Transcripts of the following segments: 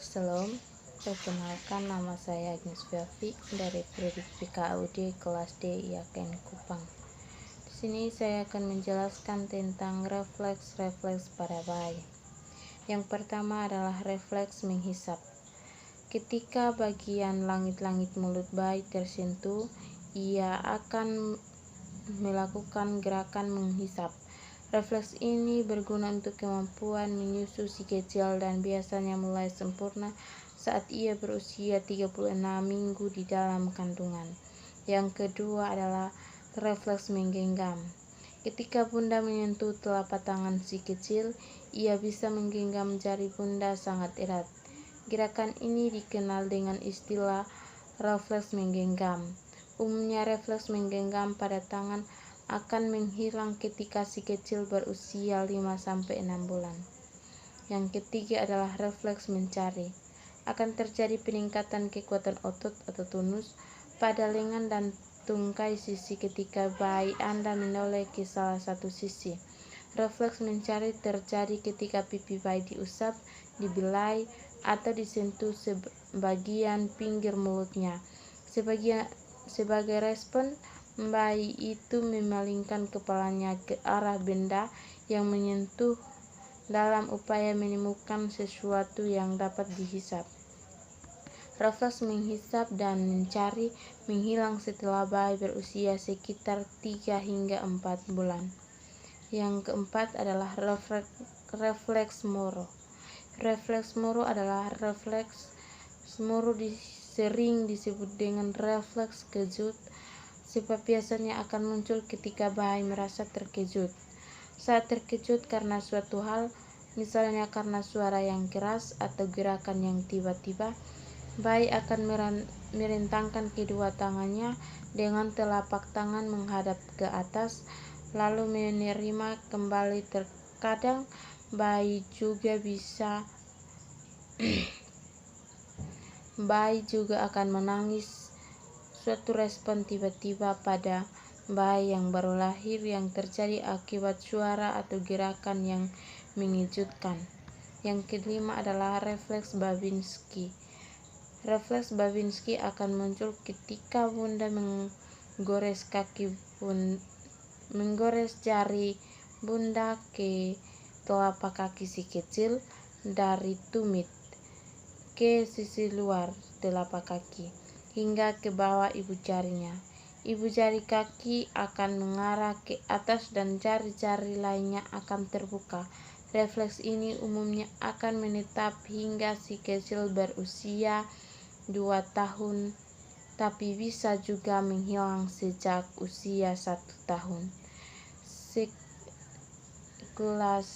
Shalom, perkenalkan nama saya Agnes Fiafi dari Prodi PKUD kelas D IAKN Kupang. Di sini saya akan menjelaskan tentang refleks pada bayi. Yang pertama adalah refleks menghisap. Ketika bagian langit-langit mulut bayi tersentuh, ia akan melakukan gerakan menghisap. Refleks ini berguna untuk kemampuan menyusu si kecil dan biasanya mulai sempurna saat ia berusia 36 minggu di dalam kandungan. Yang kedua adalah refleks menggenggam. Ketika bunda menyentuh telapak tangan si kecil, ia bisa menggenggam jari bunda sangat erat. Gerakan ini dikenal dengan istilah refleks menggenggam. Umumnya refleks menggenggam pada tangan akan menghilang ketika si kecil berusia 5-6 bulan. Yang ketiga adalah refleks mencari. Akan terjadi peningkatan kekuatan otot atau tonus pada lengan dan tungkai sisi ketika bayi Anda menoleh ke salah satu sisi. Refleks mencari terjadi ketika pipi bayi diusap, dibelai, atau disentuh sebagian pinggir mulutnya. Sebagai respon, bayi itu memalingkan kepalanya ke arah benda yang menyentuh dalam upaya menemukan sesuatu yang dapat dihisap. Refleks menghisap dan mencari menghilang setelah bayi berusia sekitar 3 hingga 4 bulan. Yang keempat adalah refleks moro. Refleks moro adalah refleks moro sering disebut dengan refleks kejut, sebab biasanya akan muncul ketika bayi merasa terkejut. Saat terkejut karena suatu hal, misalnya karena suara yang keras atau gerakan yang tiba-tiba, bayi akan merentangkan kedua tangannya dengan telapak tangan menghadap ke atas, lalu menerima kembali. Terkadang bayi juga akan menangis. Suatu respon tiba-tiba pada bayi yang baru lahir yang terjadi akibat suara atau gerakan yang mengejutkan. Yang kelima adalah refleks Babinski. Refleks Babinski akan muncul ketika bunda menggores jari bunda ke telapak kaki si kecil dari tumit ke sisi luar telapak kaki hingga ke bawah ibu jarinya. Ibu jari kaki akan mengarah ke atas dan jari-jari lainnya akan terbuka. Refleks ini umumnya akan menetap hingga si kecil berusia 2 tahun, tapi bisa juga menghilang sejak usia 1 tahun. Sekilas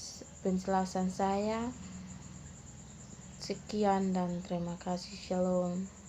penjelasan saya. Sekian dan terima kasih. Shalom.